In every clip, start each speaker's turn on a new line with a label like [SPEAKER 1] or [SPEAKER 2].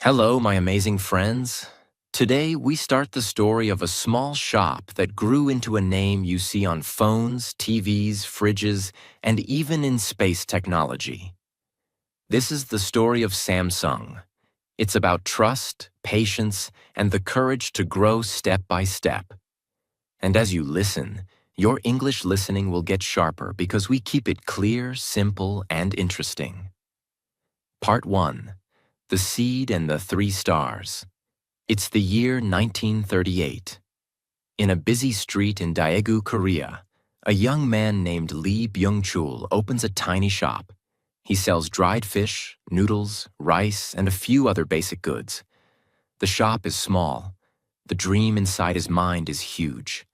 [SPEAKER 1] Hello, my amazing friends. Today, we start the story of a small shop that grew into a name you see on phones, TVs, fridges, and even in space technology. This is the story of Samsung. It's about trust, patience, and the courage to grow step by step. And as you listen, your English listening will get sharper because we keep it clear, simple, and interesting. Part 1. The Seed and the Three Stars. It's the year 1938. In a busy street in Daegu, Korea, a young man named Lee Byung-chul opens a tiny shop. He sells dried fish, noodles, rice, and a few other basic goods. The shop is small. The dream inside his mind is huge.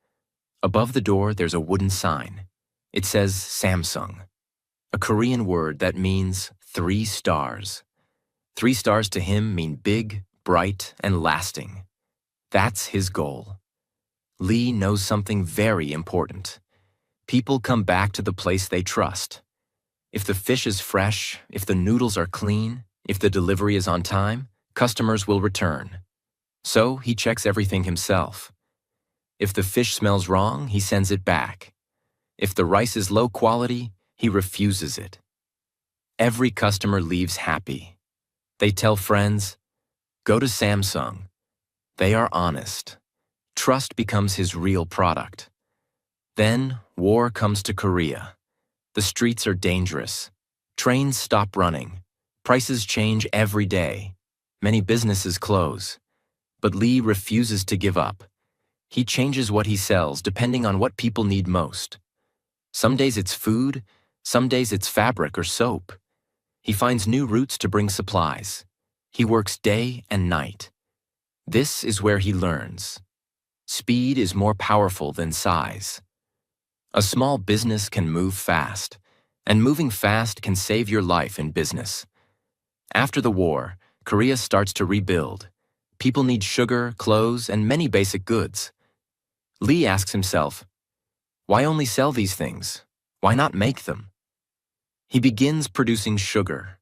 [SPEAKER 1] Above the door, there's a wooden sign. It says Samsung, a Korean word that means 3 stars. 3 stars to him mean big, bright, and lasting. That's his goal. Lee knows something very important. People come back to the place they trust. If the fish is fresh, if the noodles are clean, if the delivery is on time, customers will return. So he checks everything himself. If the fish smells wrong, he sends it back. If the rice is low quality, he refuses it. Every customer leaves happy. They tell friends, "Go to Samsung." They are honest. Trust becomes his real product. Then, war comes to Korea. The streets are dangerous. Trains stop running. Prices change every day. Many businesses close. But Lee refuses to give up. He changes what he sells depending on what people need most. Some days it's food, some days it's fabric or soap. He finds new routes to bring supplies. He works day and night. This is where he learns. Speed is more powerful than size. A small business can move fast, and moving fast can save your life in business. After the war, Korea starts to rebuild. People need sugar, clothes, and many basic goods. Lee asks himself, why only sell these things? Why not make them? He begins producing sugar.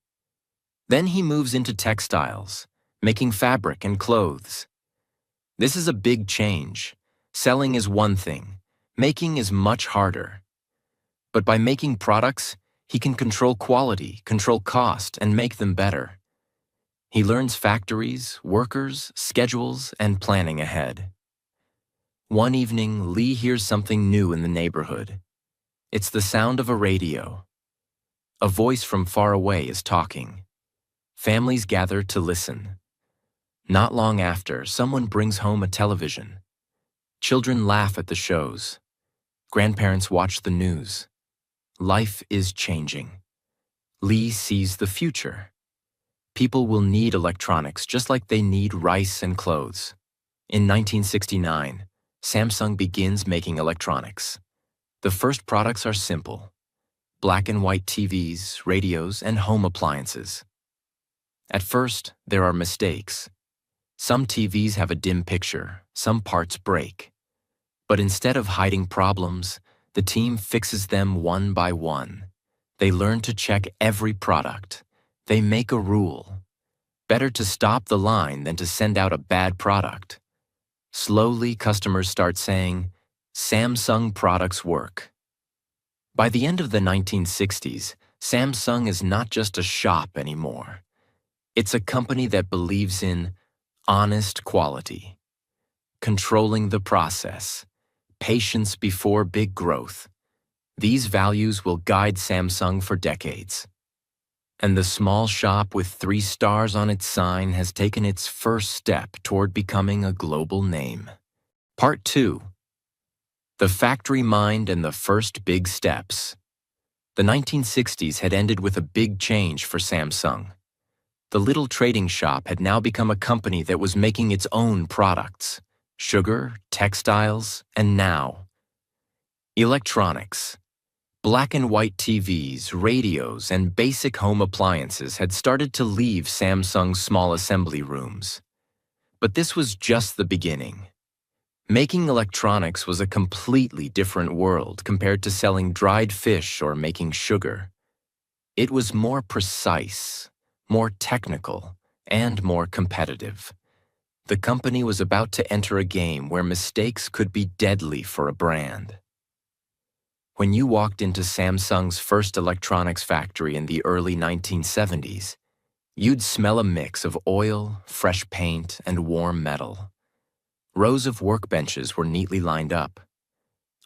[SPEAKER 1] Then he moves into textiles, making fabric and clothes. This is a big change. Selling is one thing. Making is much harder. But by making products, he can control quality, control cost, and make them better. He learns factories, workers, schedules, and planning ahead. One evening, Lee hears something new in the neighborhood. It's the sound of a radio. A voice from far away is talking. Families gather to listen. Not long after, someone brings home a television. Children laugh at the shows. Grandparents watch the news. Life is changing. Lee sees the future. People will need electronics just like they need rice and clothes. In 1969, Samsung begins making electronics. The first products are simple: black and white TVs, radios, and home appliances. At first, there are mistakes. Some TVs have a dim picture, some parts break. But instead of hiding problems, the team fixes them one by one. They learn to check every product. They make a rule. Better to stop the line than to send out a bad product. Slowly, customers start saying, Samsung products work. By the end of the 1960s, Samsung is not just a shop anymore. It's a company that believes in honest quality, controlling the process, patience before big growth. These values will guide Samsung for decades. And the small shop with 3 stars on its sign has taken its first step toward becoming a global name. Part 2. The Factory Mind and the First Big Steps. The 1960s had ended with a big change for Samsung. The little trading shop had now become a company that was making its own products: sugar, textiles, and now electronics. Black and white TVs, radios, and basic home appliances had started to leave Samsung's small assembly rooms. But this was just the beginning. Making electronics was a completely different world compared to selling dried fish or making sugar. It was more precise, more technical, and more competitive. The company was about to enter a game where mistakes could be deadly for a brand. When you walked into Samsung's first electronics factory in the early 1970s, you'd smell a mix of oil, fresh paint, and warm metal. Rows of workbenches were neatly lined up.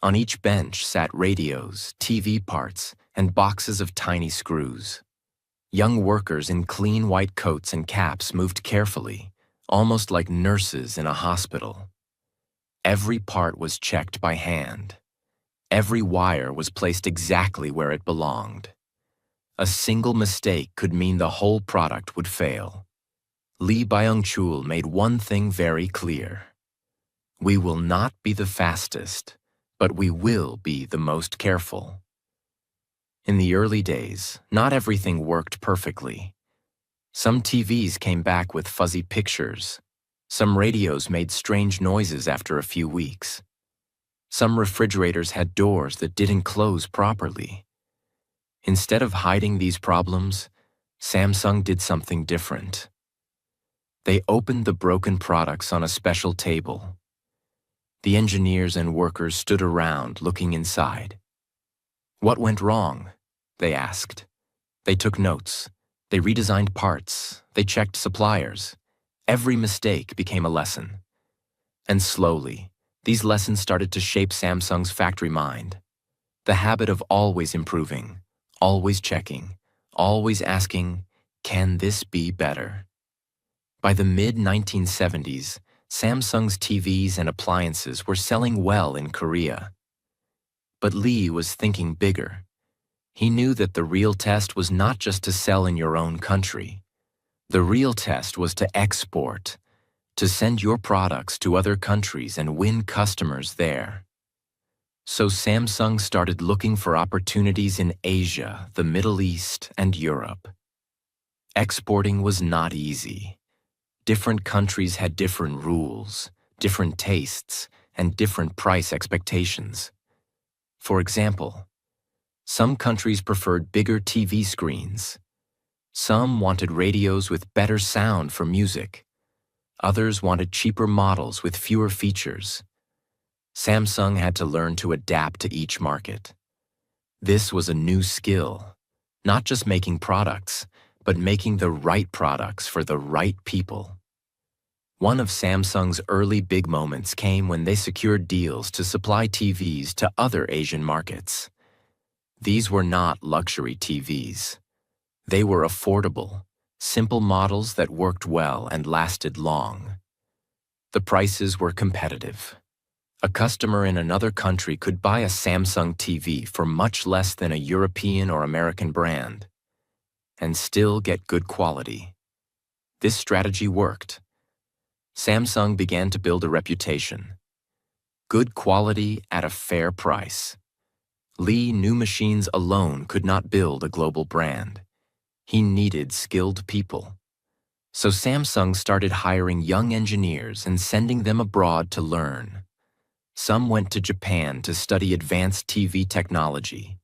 [SPEAKER 1] On each bench sat radios, TV parts, and boxes of tiny screws. Young workers in clean white coats and caps moved carefully, almost like nurses in a hospital. Every part was checked by hand. Every wire was placed exactly where it belonged. A single mistake could mean the whole product would fail. Lee Byung-chul made one thing very clear. We will not be the fastest, but we will be the most careful. In the early days, not everything worked perfectly. Some TVs came back with fuzzy pictures. Some radios made strange noises after a few weeks. Some refrigerators had doors that didn't close properly. Instead of hiding these problems, Samsung did something different. They opened the broken products on a special table. The engineers and workers stood around looking inside. What went wrong? They asked. They took notes. They redesigned parts. They checked suppliers. Every mistake became a lesson. And slowly, these lessons started to shape Samsung's factory mind. The habit of always improving, always checking, always asking, can this be better? By the mid-1970s, Samsung's TVs and appliances were selling well in Korea. But Lee was thinking bigger. He knew that the real test was not just to sell in your own country. The real test was to export, to send your products to other countries and win customers there. So Samsung started looking for opportunities in Asia, the Middle East, and Europe. Exporting was not easy. Different countries had different rules, different tastes, and different price expectations. For example, some countries preferred bigger TV screens. Some wanted radios with better sound for music. Others wanted cheaper models with fewer features. Samsung had to learn to adapt to each market. This was a new skill, not just making products, but making the right products for the right people. One of Samsung's early big moments came when they secured deals to supply TVs to other Asian markets. These were not luxury TVs. They were affordable, simple models that worked well and lasted long. The prices were competitive. A customer in another country could buy a Samsung TV for much less than a European or American brand, and still get good quality. This strategy worked. Samsung began to build a reputation. Good quality at a fair price. Lee knew machines alone could not build a global brand. He needed skilled people. So Samsung started hiring young engineers and sending them abroad to learn. Some went to Japan to study advanced TV technology.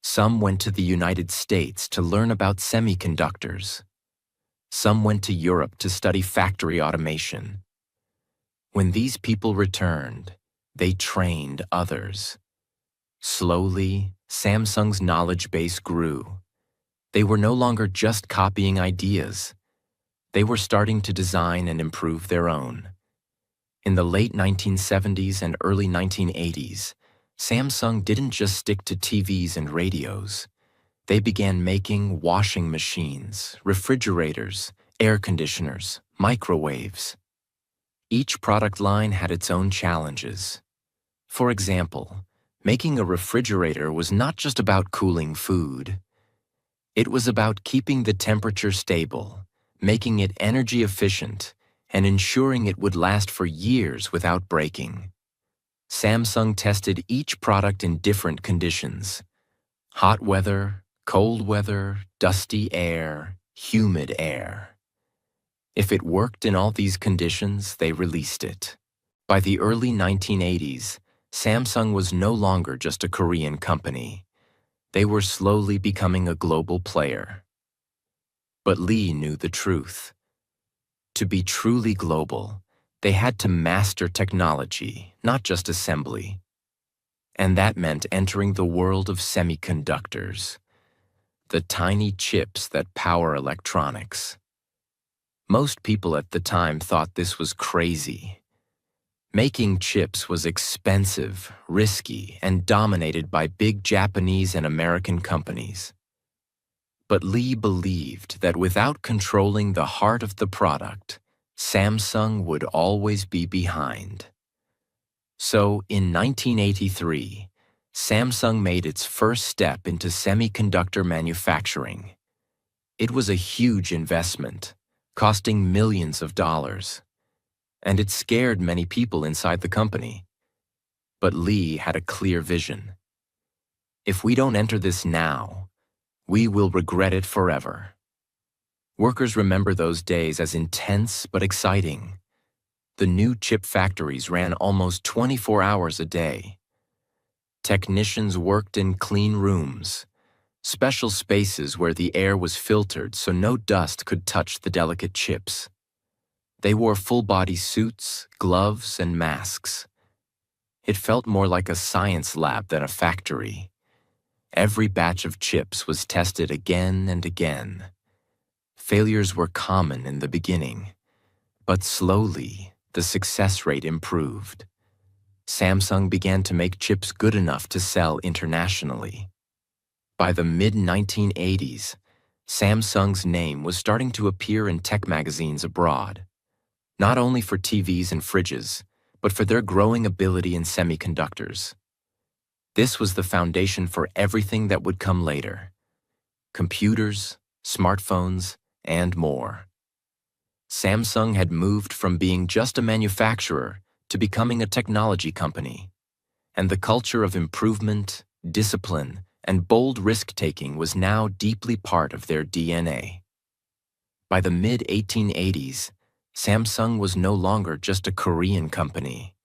[SPEAKER 1] Some went to the United States to learn about semiconductors. Some went to Europe to study factory automation. When these people returned, they trained others. Slowly, Samsung's knowledge base grew. They were no longer just copying ideas. They were starting to design and improve their own. In the late 1970s and early 1980s, Samsung didn't just stick to TVs and radios. They began making washing machines, refrigerators, air conditioners, microwaves. Each product line had its own challenges. For example, making a refrigerator was not just about cooling food. It was about keeping the temperature stable, making it energy efficient, and ensuring it would last for years without breaking. Samsung tested each product in different conditions: hot weather, cold weather, dusty air, humid air. If it worked in all these conditions, they released it. By the early 1980s, Samsung was no longer just a Korean company. They were slowly becoming a global player. But Lee knew the truth. To be truly global, they had to master technology, not just assembly. And that meant entering the world of semiconductors, the tiny chips that power electronics. Most people at the time thought this was crazy. Making chips was expensive, risky, and dominated by big Japanese and American companies. But Lee believed that without controlling the heart of the product, Samsung would always be behind. So, in 1983, Samsung made its first step into semiconductor manufacturing. It was a huge investment, costing millions of dollars. And it scared many people inside the company. But Lee had a clear vision. If we don't enter this now, we will regret it forever. Workers remember those days as intense but exciting. The new chip factories ran almost 24 hours a day. Technicians worked in clean rooms, special spaces where the air was filtered so no dust could touch the delicate chips. They wore full-body suits, gloves, and masks. It felt more like a science lab than a factory. Every batch of chips was tested again and again. Failures were common in the beginning, but slowly the success rate improved. Samsung began to make chips good enough to sell internationally. By the mid-1980s, Samsung's name was starting to appear in tech magazines abroad. Not only for TVs and fridges, but for their growing ability in semiconductors. This was the foundation for everything that would come later: computers, smartphones, and more. Samsung had moved from being just a manufacturer to becoming a technology company, and the culture of improvement, discipline, and bold risk-taking was now deeply part of their DNA. By the mid-1880s, Samsung was no longer just a Korean company.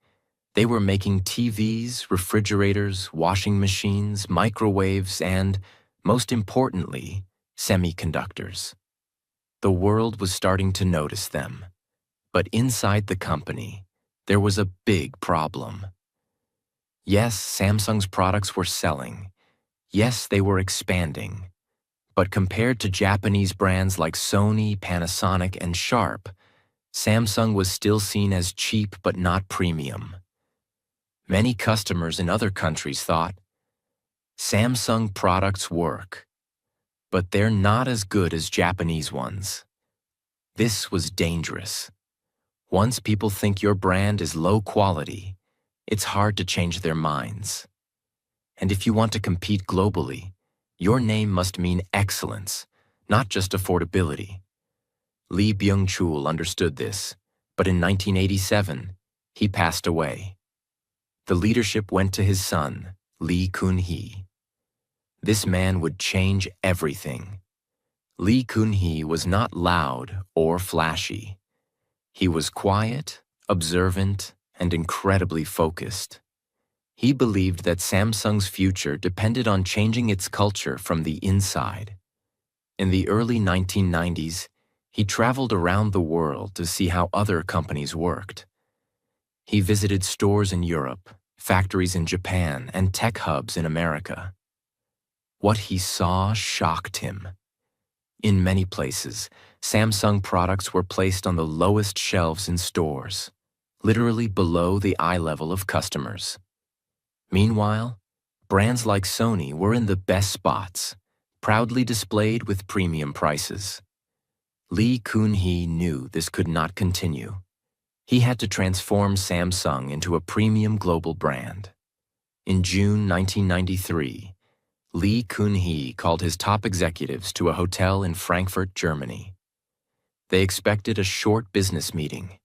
[SPEAKER 1] They were making TVs, refrigerators, washing machines, microwaves, and, most importantly, semiconductors. The world was starting to notice them. But inside the company, there was a big problem. Yes, Samsung's products were selling. Yes, they were expanding. But compared to Japanese brands like Sony, Panasonic, and Sharp, Samsung was still seen as cheap but not premium. Many customers in other countries thought, Samsung products work, but they're not as good as Japanese ones. This was dangerous. Once people think your brand is low quality, it's hard to change their minds. And if you want to compete globally, your name must mean excellence, not just affordability. Lee Byung-chul understood this, but in 1987, he passed away. The leadership went to his son, Lee Kun-hee. This man would change everything. Lee Kun-hee was not loud or flashy. He was quiet, observant, and incredibly focused. He believed that Samsung's future depended on changing its culture from the inside. In the early 1990s, he traveled around the world to see how other companies worked. He visited stores in Europe, factories in Japan, and tech hubs in America. What he saw shocked him. In many places, Samsung products were placed on the lowest shelves in stores, literally below the eye level of customers. Meanwhile, brands like Sony were in the best spots, proudly displayed with premium prices. Lee Kun-hee knew this could not continue. He had to transform Samsung into a premium global brand. In June 1993, Lee Kun-hee called his top executives to a hotel in Frankfurt, Germany. They expected a short business meeting.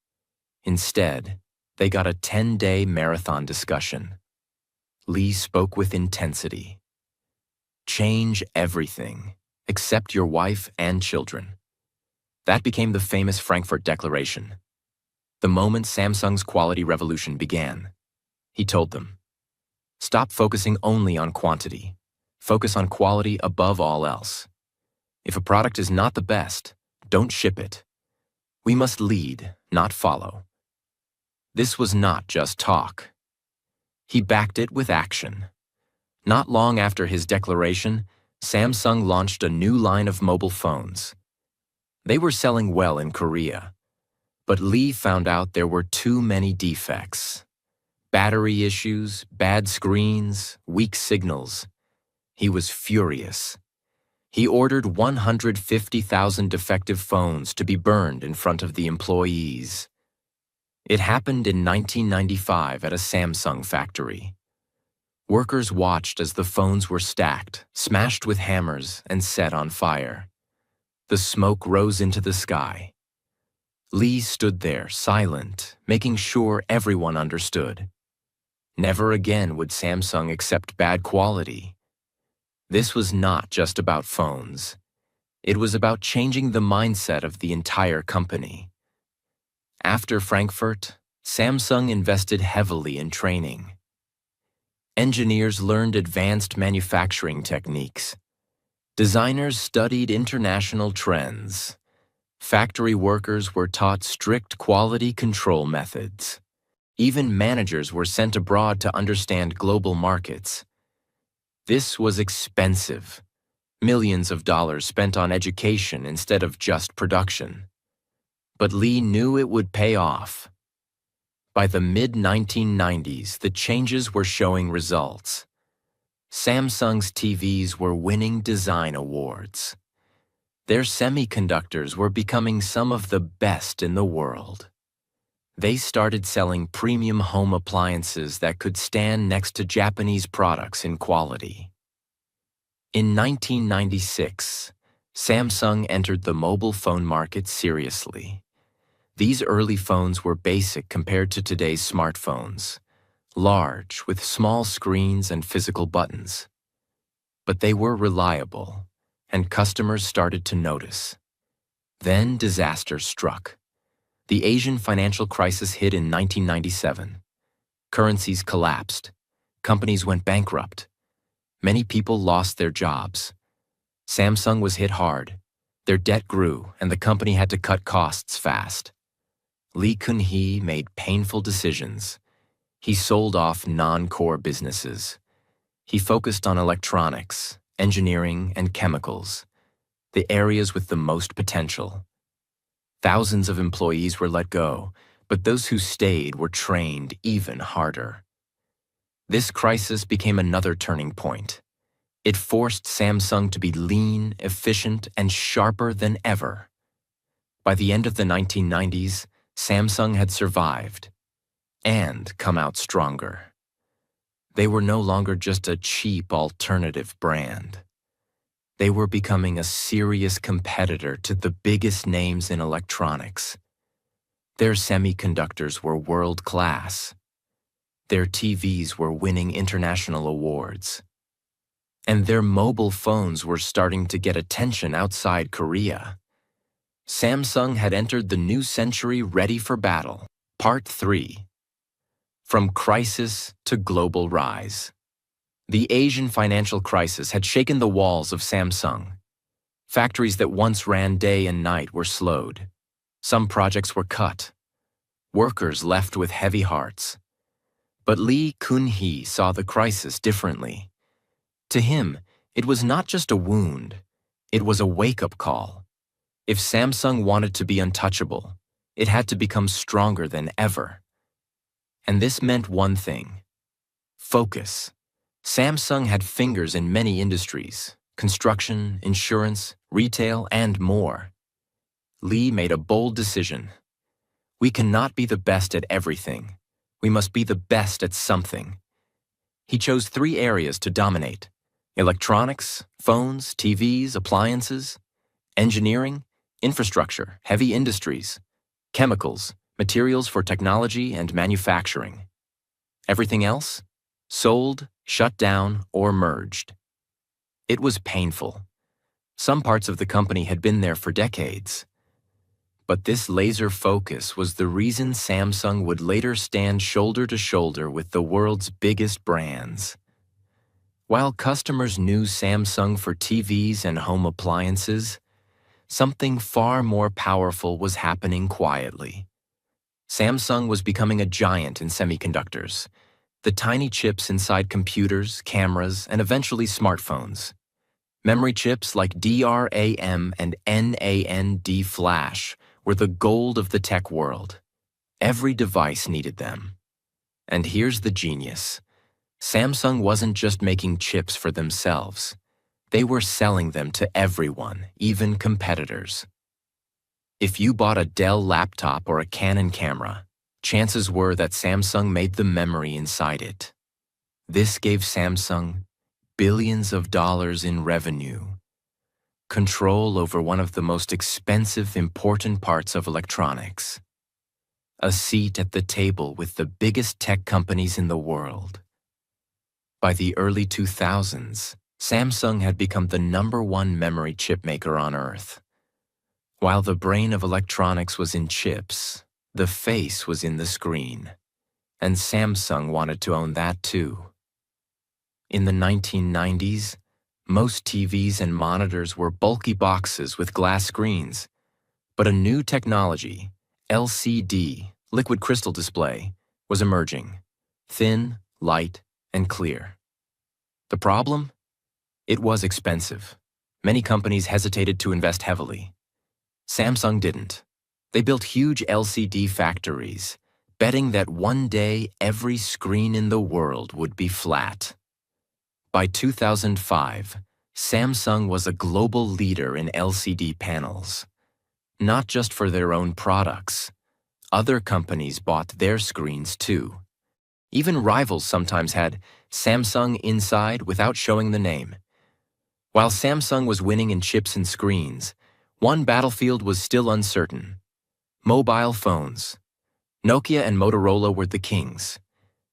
[SPEAKER 1] Instead, they got a 10-day marathon discussion. Lee spoke with intensity. Change everything, except your wife and children. That became the famous Frankfurt Declaration. The moment Samsung's quality revolution began, he told them, "Stop focusing only on quantity. Focus on quality above all else. If a product is not the best, don't ship it. We must lead, not follow. This was not just talk. He backed it with action. Not long after his declaration, Samsung launched a new line of mobile phones. They were selling well in Korea. But Lee found out there were too many defects. Battery issues, bad screens, weak signals. He was furious. He ordered 150,000 defective phones to be burned in front of the employees. It happened in 1995 at a Samsung factory. Workers watched as the phones were stacked, smashed with hammers, and set on fire. The smoke rose into the sky. Lee stood there, silent, making sure everyone understood. Never again would Samsung accept bad quality. This was not just about phones. It was about changing the mindset of the entire company. After Frankfurt, Samsung invested heavily in training. Engineers learned advanced manufacturing techniques. Designers studied international trends. Factory workers were taught strict quality control methods. Even managers were sent abroad to understand global markets. This was expensive. Millions of dollars spent on education instead of just production. But Lee knew it would pay off. By the mid-1990s, the changes were showing results. Samsung's TVs were winning design awards. Their semiconductors were becoming some of the best in the world. They started selling premium home appliances that could stand next to Japanese products in quality. In 1996, Samsung entered the mobile phone market seriously. These early phones were basic compared to today's smartphones, large with small screens and physical buttons. But they were reliable, and customers started to notice. Then disaster struck. The Asian financial crisis hit in 1997. Currencies collapsed. Companies went bankrupt. Many people lost their jobs. Samsung was hit hard. Their debt grew, and the company had to cut costs fast. Lee Kun-hee made painful decisions. He sold off non-core businesses. He focused on electronics, engineering, and chemicals, the areas with the most potential. Thousands of employees were let go, but those who stayed were trained even harder. This crisis became another turning point. It forced Samsung to be lean, efficient, and sharper than ever. By the end of the 1990s, Samsung had survived and come out stronger. They were no longer just a cheap alternative brand. They were becoming a serious competitor to the biggest names in electronics. Their semiconductors were world-class. Their TVs were winning international awards. And their mobile phones were starting to get attention outside Korea. Samsung had entered the new century ready for battle. Part 3. From Crisis to Global Rise. The Asian financial crisis had shaken the walls of Samsung. Factories that once ran day and night were slowed. Some projects were cut. Workers left with heavy hearts. But Lee Kun-hee saw the crisis differently. To him, it was not just a wound. It was a wake-up call. If Samsung wanted to be untouchable, it had to become stronger than ever. And this meant one thing: focus. Samsung had fingers in many industries: construction, insurance, retail, and more. Lee made a bold decision. We cannot be the best at everything. We must be the best at something. He chose 3 areas to dominate: electronics, phones, TVs, appliances; engineering, infrastructure, heavy industries; chemicals, materials for technology and manufacturing. Everything else? Sold, shut down, or merged. It was painful. Some parts of the company had been there for decades. But this laser focus was the reason Samsung would later stand shoulder to shoulder with the world's biggest brands. While customers knew Samsung for TVs and home appliances, something far more powerful was happening quietly. Samsung was becoming a giant in semiconductors, the tiny chips inside computers, cameras, and eventually smartphones. Memory chips like DRAM and NAND flash were the gold of the tech world. Every device needed them. And here's the genius. Samsung wasn't just making chips for themselves. They were selling them to everyone, even competitors. If you bought a Dell laptop or a Canon camera, chances were that Samsung made the memory inside it. This gave Samsung billions of dollars in revenue, control over one of the most expensive, important parts of electronics, a seat at the table with the biggest tech companies in the world. By the early 2000s, Samsung had become the #1 memory chip maker on Earth. While the brain of electronics was in chips, the face was in the screen, and Samsung wanted to own that too. In the 1990s, most TVs and monitors were bulky boxes with glass screens, but a new technology, LCD, liquid crystal display, was emerging, thin, light, and clear. The problem? It was expensive. Many companies hesitated to invest heavily. Samsung didn't. They built huge LCD factories, betting that one day every screen in the world would be flat. By 2005, Samsung was a global leader in LCD panels. Not just for their own products. Other companies bought their screens too. Even rivals sometimes had Samsung inside without showing the name. While Samsung was winning in chips and screens, one battlefield was still uncertain. Mobile phones. Nokia and Motorola were the kings.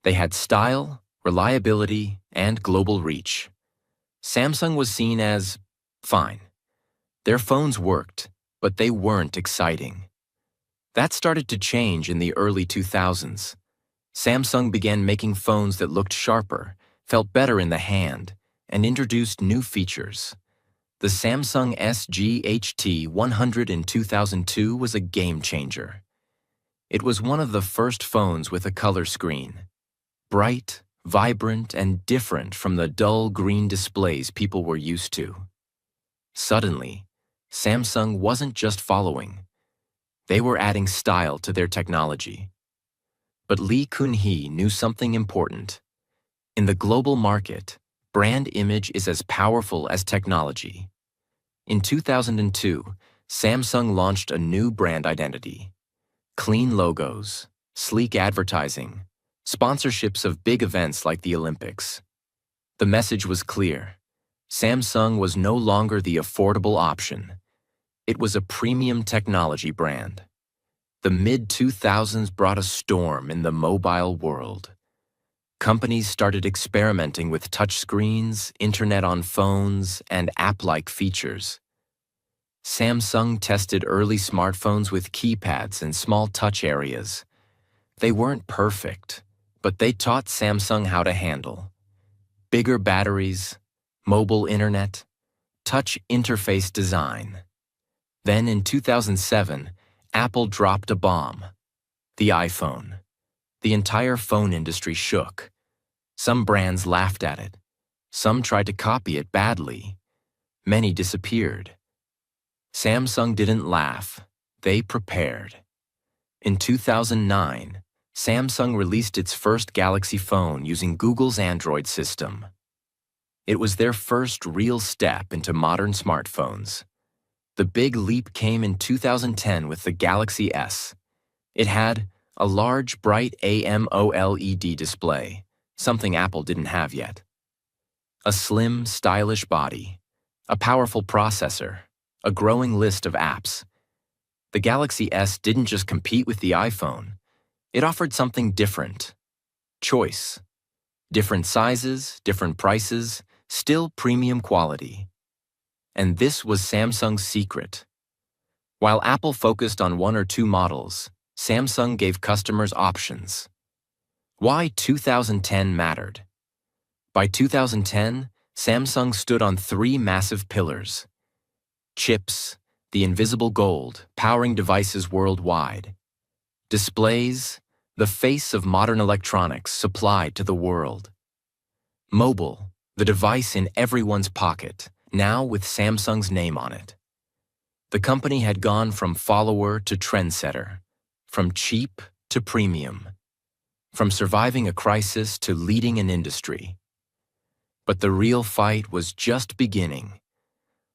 [SPEAKER 1] They had style, reliability, and global reach. Samsung was seen as fine. Their phones worked, but they weren't exciting. That started to change in the early 2000s. Samsung began making phones that looked sharper, felt better in the hand, and introduced new features. The Samsung SG-HT100 in 2002 was a game changer. It was one of the first phones with a color screen. Bright, vibrant, and different from the dull green displays people were used to. Suddenly, Samsung wasn't just following. They were adding style to their technology. But Lee Kun-hee knew something important. In the global market, brand image is as powerful as technology. In 2002, Samsung launched a new brand identity. Clean logos, sleek advertising, sponsorships of big events like the Olympics. The message was clear. Samsung was no longer the affordable option. It was a premium technology brand. The mid-2000s brought a storm in the mobile world. Companies started experimenting with touchscreens, internet on phones, and app-like features. Samsung tested early smartphones with keypads and small touch areas. They weren't perfect, but they taught Samsung how to handle. Bigger batteries, mobile internet, touch interface design. Then in 2007, Apple dropped a bomb. The iPhone. The entire phone industry shook. Some brands laughed at it. Some tried to copy it badly. Many disappeared. Samsung didn't laugh. They prepared. In 2009, Samsung released its first Galaxy phone using Google's Android system. It was their first real step into modern smartphones. The big leap came in 2010 with the Galaxy S. It had a large, bright AMOLED display, something Apple didn't have yet. A slim, stylish body, a powerful processor, a growing list of apps. The Galaxy S didn't just compete with the iPhone. It offered something different. Choice. Different sizes, different prices, still premium quality. And this was Samsung's secret. While Apple focused on one or two models, Samsung gave customers options. Why 2010 mattered. By 2010, Samsung stood on three massive pillars: chips, the invisible gold, powering devices worldwide. Displays, the face of modern electronics supplied to the world. Mobile, the device in everyone's pocket, now with Samsung's name on it. The company had gone from follower to trendsetter, from cheap to premium, from surviving a crisis to leading an industry. But the real fight was just beginning.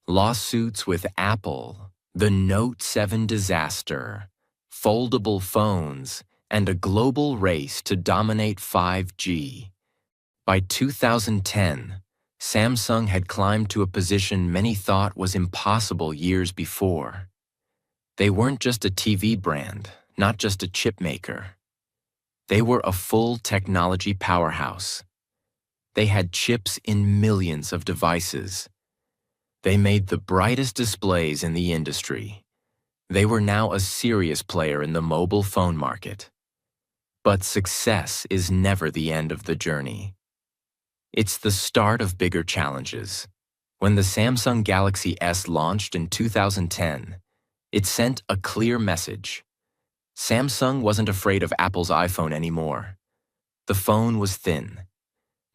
[SPEAKER 1] Lawsuits with Apple, the Note 7 disaster, foldable phones, and a global race to dominate 5G. By 2010, Samsung had climbed to a position many thought was impossible years before. They weren't just a TV brand, not just a chip maker. They were a full technology powerhouse. They had chips in millions of devices. They made the brightest displays in the industry. They were now a serious player in the mobile phone market. But success is never the end of the journey. It's the start of bigger challenges. When the Samsung Galaxy S launched in 2010, it sent a clear message. Samsung wasn't afraid of Apple's iPhone anymore. The phone was thin.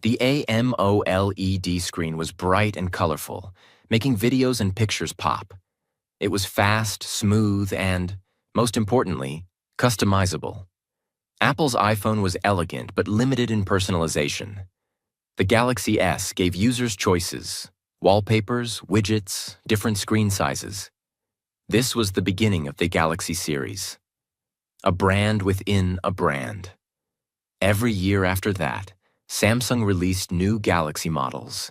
[SPEAKER 1] The AMOLED screen was bright and colorful, making videos and pictures pop. It was fast, smooth, and, most importantly, customizable. Apple's iPhone was elegant but limited in personalization. The Galaxy S gave users choices, wallpapers, widgets, different screen sizes. This was the beginning of the Galaxy series. A brand within a brand. Every year after that, Samsung released new Galaxy models.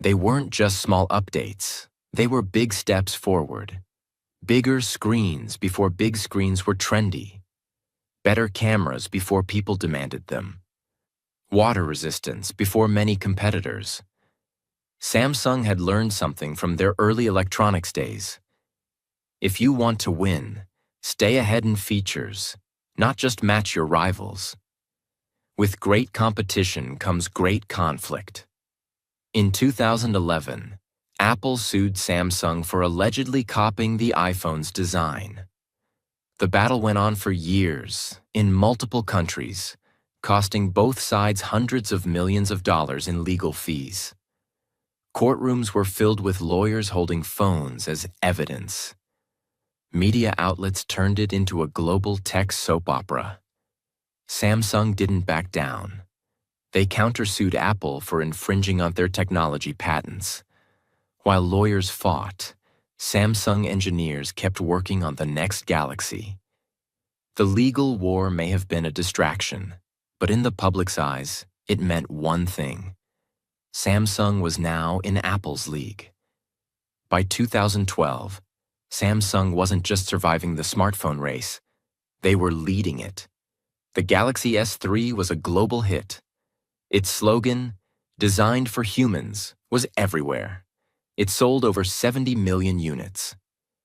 [SPEAKER 1] They weren't just small updates, they were big steps forward. Bigger screens before big screens were trendy. Better cameras before people demanded them. Water resistance before many competitors. Samsung had learned something from their early electronics days. If you want to win, stay ahead in features, not just match your rivals. With great competition comes great conflict. In 2011, Apple sued Samsung for allegedly copying the iPhone's design. The battle went on for years, in multiple countries, costing both sides hundreds of millions of dollars in legal fees. Courtrooms were filled with lawyers holding phones as evidence. Media outlets turned it into a global tech soap opera. Samsung didn't back down. They countersued Apple for infringing on their technology patents. While lawyers fought, Samsung engineers kept working on the next Galaxy. The legal war may have been a distraction, but in the public's eyes, it meant one thing. Samsung was now in Apple's league. By 2012, Samsung wasn't just surviving the smartphone race, they were leading it. The Galaxy S3 was a global hit. Its slogan, "Designed for Humans," was everywhere. It sold over 70 million units.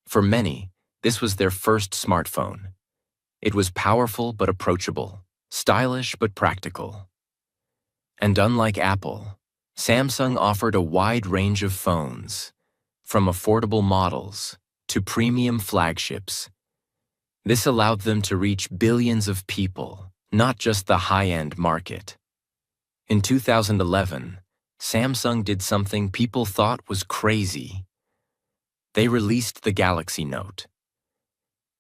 [SPEAKER 1] For many, this was their first smartphone. It was powerful but approachable, stylish but practical. And unlike Apple, Samsung offered a wide range of phones, from affordable models to premium flagships. This allowed them to reach billions of people, not just the high-end market. In 2011, Samsung did something people thought was crazy. They released the Galaxy Note.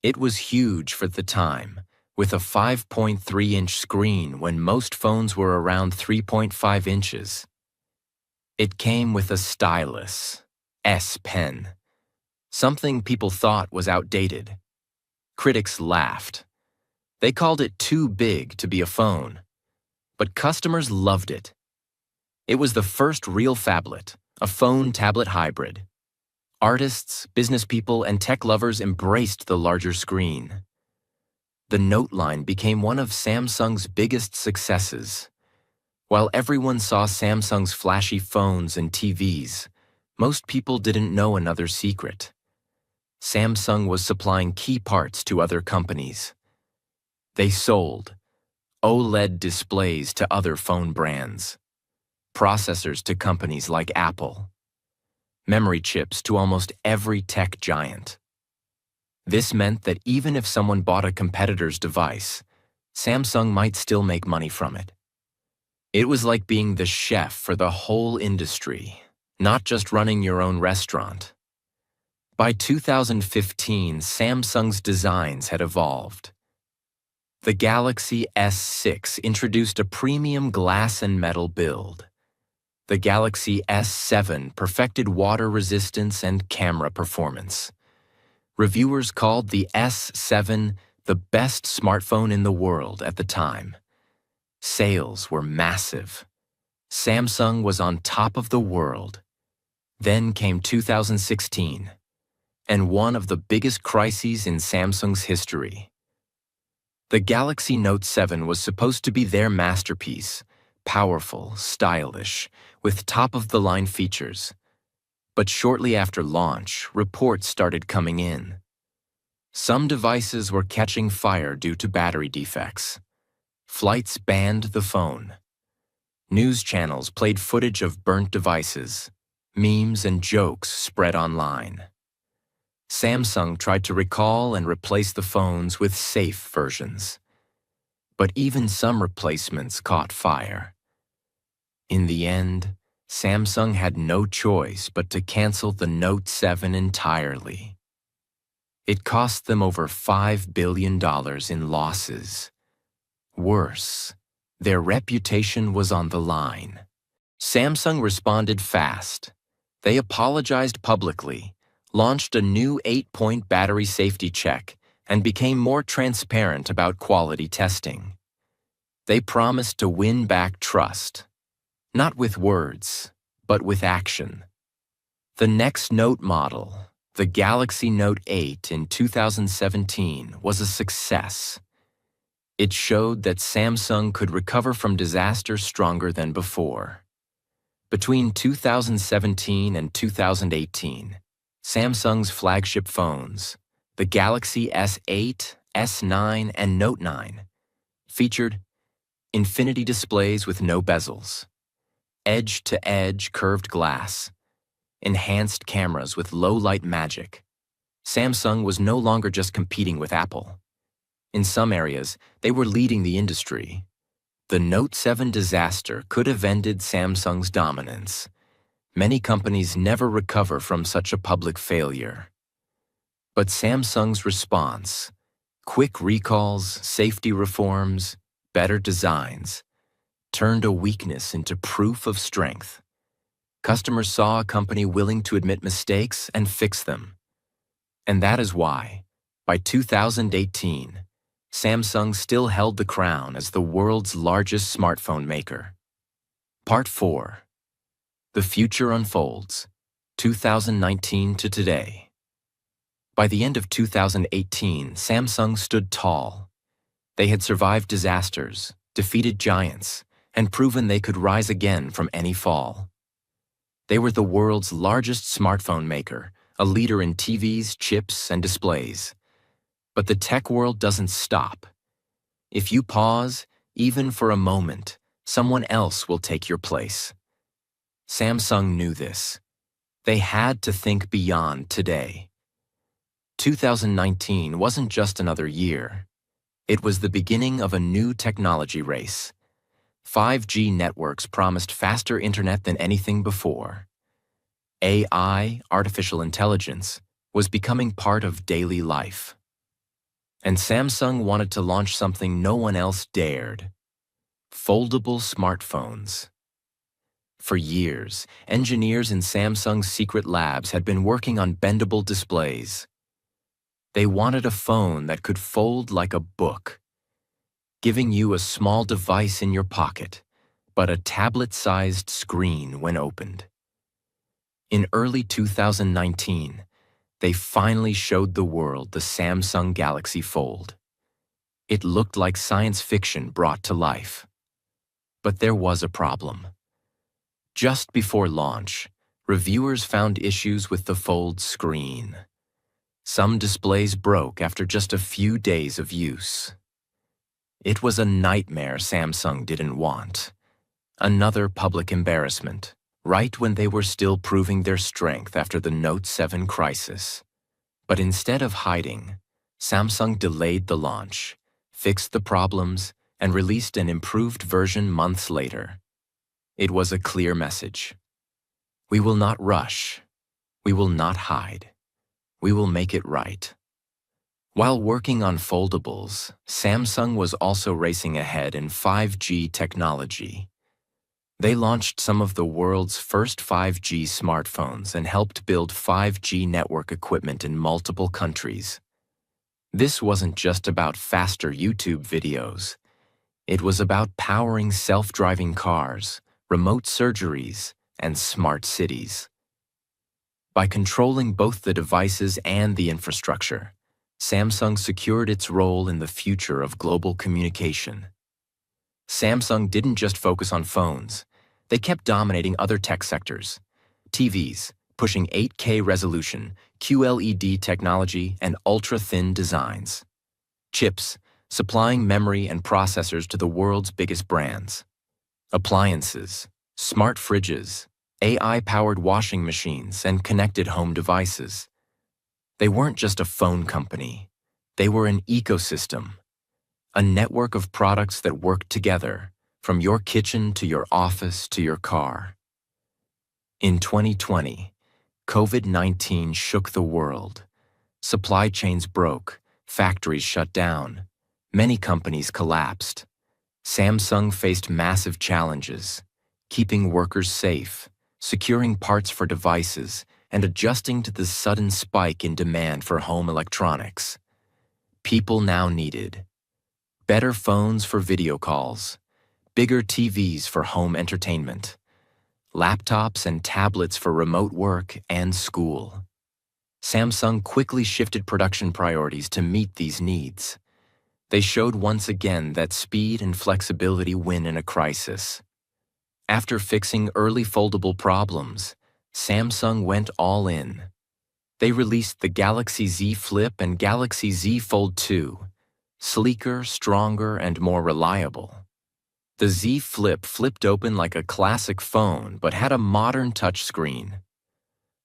[SPEAKER 1] It was huge for the time, with a 5.3-inch screen when most phones were around 3.5 inches. It came with a stylus, S Pen, something people thought was outdated. Critics laughed. They called it too big to be a phone. But customers loved it. It was the first real phablet, a phone-tablet hybrid. Artists, business people, and tech lovers embraced the larger screen. The Note line became one of Samsung's biggest successes. While everyone saw Samsung's flashy phones and TVs, most people didn't know another secret. Samsung was supplying key parts to other companies. They sold OLED displays to other phone brands, processors to companies like Apple, memory chips to almost every tech giant. This meant that even if someone bought a competitor's device, Samsung might still make money from it. It was like being the chef for the whole industry, not just running your own restaurant. By 2015, Samsung's designs had evolved. The Galaxy S6 introduced a premium glass and metal build. The Galaxy S7 perfected water resistance and camera performance. Reviewers called the S7 the best smartphone in the world at the time. Sales were massive. Samsung was on top of the world. Then came 2016, and one of the biggest crises in Samsung's history. The Galaxy Note 7 was supposed to be their masterpiece, powerful, stylish, with top-of-the-line features. But shortly after launch, reports started coming in. Some devices were catching fire due to battery defects. Flights banned the phone. News channels played footage of burnt devices. Memes and jokes spread online. Samsung tried to recall and replace the phones with safe versions. But even some replacements caught fire. In the end, Samsung had no choice but to cancel the Note 7 entirely. It cost them over $5 billion in losses. Worse, their reputation was on the line. Samsung responded fast. They apologized publicly, launched a new 8-point battery safety check, and became more transparent about quality testing. They promised to win back trust. Not with words, but with action. The next Note model, the Galaxy Note 8 in 2017, was a success. It showed that Samsung could recover from disaster stronger than before. Between 2017 and 2018, Samsung's flagship phones, the Galaxy S8, S9, and Note 9, featured infinity displays with no bezels, edge-to-edge curved glass, enhanced cameras with low-light magic. Samsung was no longer just competing with Apple. In some areas, they were leading the industry. The Note 7 disaster could have ended Samsung's dominance. Many companies never recover from such a public failure. But Samsung's response, quick recalls, safety reforms, better designs, turned a weakness into proof of strength. Customers saw a company willing to admit mistakes and fix them. And that is why, by 2018, Samsung still held the crown as the world's largest smartphone maker. Part 4. The Future Unfolds, 2019 to today. By the end of 2018, Samsung stood tall. They had survived disasters, defeated giants, and proven they could rise again from any fall. They were the world's largest smartphone maker, a leader in TVs, chips, and displays. But the tech world doesn't stop. If you pause, even for a moment, someone else will take your place. Samsung knew this. They had to think beyond today. 2019 wasn't just another year. It was the beginning of a new technology race. 5G networks promised faster internet than anything before. AI, artificial intelligence, was becoming part of daily life. And Samsung wanted to launch something no one else dared: foldable smartphones. For years, engineers in Samsung's secret labs had been working on bendable displays. They wanted a phone that could fold like a book, giving you a small device in your pocket, but a tablet-sized screen when opened. In early 2019, they finally showed the world the Samsung Galaxy Fold. It looked like science fiction brought to life. But there was a problem. Just before launch, reviewers found issues with the Fold screen. Some displays broke after just a few days of use. It was a nightmare Samsung didn't want. Another public embarrassment, right when they were still proving their strength after the Note 7 crisis. But instead of hiding, Samsung delayed the launch, fixed the problems, and released an improved version months later. It was a clear message. We will not rush. We will not hide. We will make it right. While working on foldables, Samsung was also racing ahead in 5G technology. They launched some of the world's first 5G smartphones and helped build 5G network equipment in multiple countries. This wasn't just about faster YouTube videos. It was about powering self-driving cars, remote surgeries, and smart cities. By controlling both the devices and the infrastructure, Samsung secured its role in the future of global communication. Samsung didn't just focus on phones. They kept dominating other tech sectors. TVs, pushing 8K resolution, QLED technology, and ultra-thin designs. Chips, supplying memory and processors to the world's biggest brands. Appliances, smart fridges, AI-powered washing machines, and connected home devices. They weren't just a phone company. They were an ecosystem, a network of products that worked together, from your kitchen to your office to your car. In 2020, COVID-19 shook the world. Supply chains broke, factories shut down, many companies collapsed. Samsung faced massive challenges, keeping workers safe, securing parts for devices, and adjusting to the sudden spike in demand for home electronics. People now needed better phones for video calls, bigger TVs for home entertainment, laptops and tablets for remote work and school. Samsung quickly shifted production priorities to meet these needs. They showed once again that speed and flexibility win in a crisis. After fixing early foldable problems, Samsung went all in. They released the Galaxy Z Flip and Galaxy Z Fold 2, sleeker, stronger, and more reliable. The Z Flip flipped open like a classic phone but had a modern touchscreen.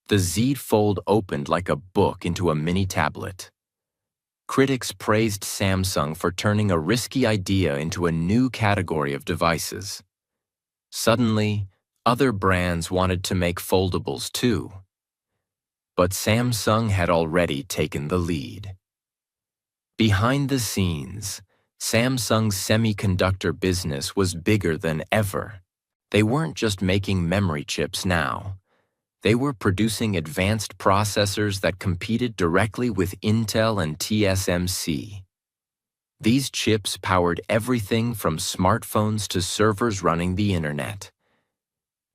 [SPEAKER 1] The Z Fold opened like a book into a mini tablet. Critics praised Samsung for turning a risky idea into a new category of devices. Suddenly, other brands wanted to make foldables too. But Samsung had already taken the lead. Behind the scenes, Samsung's semiconductor business was bigger than ever. They weren't just making memory chips now. They were producing advanced processors that competed directly with Intel and TSMC. These chips powered everything from smartphones to servers running the internet.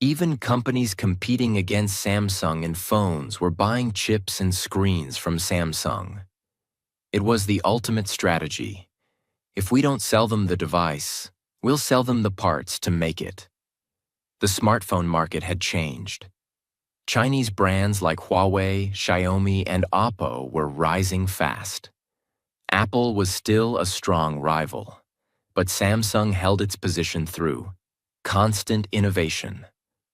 [SPEAKER 1] Even companies competing against Samsung in phones were buying chips and screens from Samsung. It was the ultimate strategy. If we don't sell them the device, we'll sell them the parts to make it. The smartphone market had changed. Chinese brands like Huawei, Xiaomi, and Oppo were rising fast. Apple was still a strong rival, but Samsung held its position through constant innovation,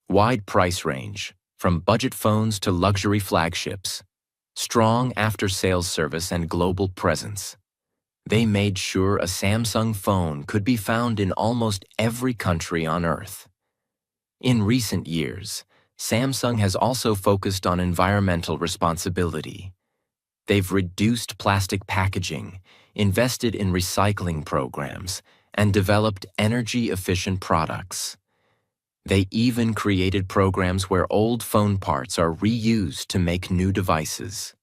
[SPEAKER 1] wide price range, from budget phones to luxury flagships, strong after-sales service and global presence. They made sure a Samsung phone could be found in almost every country on Earth. In recent years, Samsung has also focused on environmental responsibility. They've reduced plastic packaging, invested in recycling programs, and developed energy-efficient products. They even created programs where old phone parts are reused to make new devices.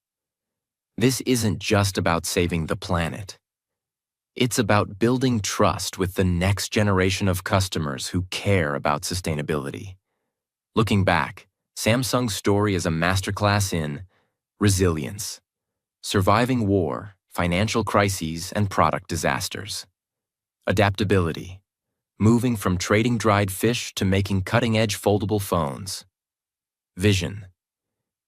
[SPEAKER 1] This isn't just about saving the planet. It's about building trust with the next generation of customers who care about sustainability. Looking back, Samsung's story is a masterclass in resilience, surviving war, financial crises, and product disasters. Adaptability, moving from trading dried fish to making cutting-edge foldable phones. Vision,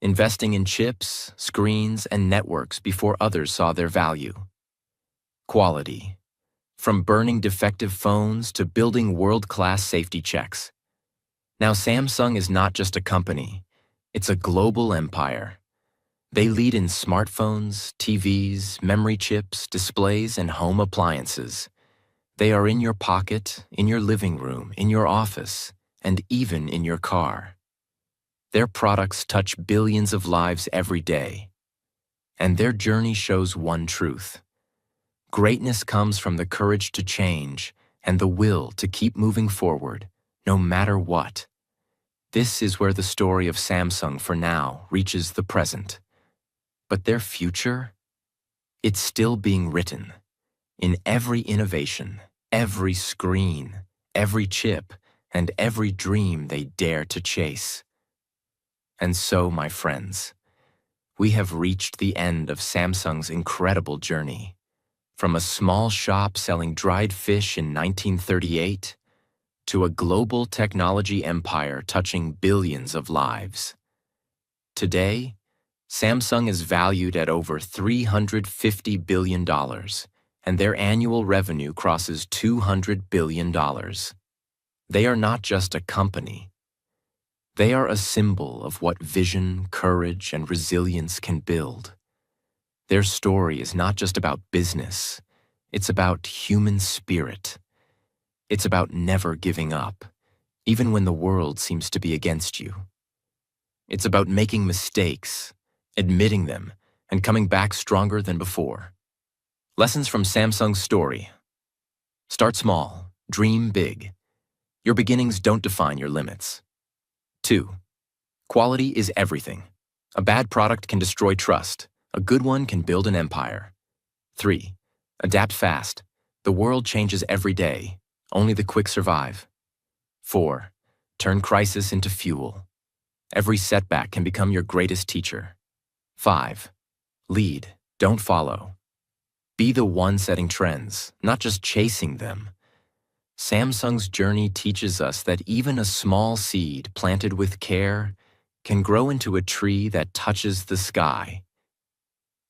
[SPEAKER 1] investing in chips, screens, and networks before others saw their value. Quality, from burning defective phones to building world-class safety checks. Now Samsung is not just a company, it's a global empire. They lead in smartphones, TVs, memory chips, displays, and home appliances. They are in your pocket, in your living room, in your office, and even in your car. Their products touch billions of lives every day. And their journey shows one truth. Greatness comes from the courage to change and the will to keep moving forward, no matter what. This is where the story of Samsung for now reaches the present. But their future? It's still being written. In every innovation, every screen, every chip, and every dream they dare to chase. And so, my friends, we have reached the end of Samsung's incredible journey. From a small shop selling dried fish in 1938 to a global technology empire touching billions of lives. Today, Samsung is valued at over $350 billion, and their annual revenue crosses $200 billion. They are not just a company. They are a symbol of what vision, courage, and resilience can build. Their story is not just about business. It's about human spirit. It's about never giving up, even when the world seems to be against you. It's about making mistakes, admitting them, and coming back stronger than before. Lessons from Samsung's story. Start small, dream big. Your beginnings don't define your limits. 2. Quality is everything. A bad product can destroy trust. A good one can build an empire. 3. Adapt fast. The world changes every day. Only the quick survive. 4. Turn crisis into fuel. Every setback can become your greatest teacher. 5. Lead, don't follow. Be the one setting trends, not just chasing them. Samsung's journey teaches us that even a small seed planted with care can grow into a tree that touches the sky.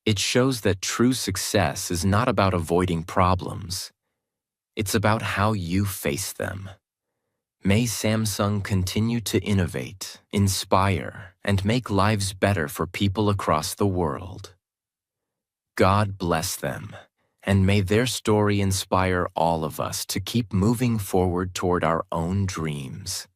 [SPEAKER 1] It shows that true success is not about avoiding problems. It's about how you face them. May Samsung continue to innovate, inspire, and make lives better for people across the world. God bless them, and may their story inspire all of us to keep moving forward toward our own dreams.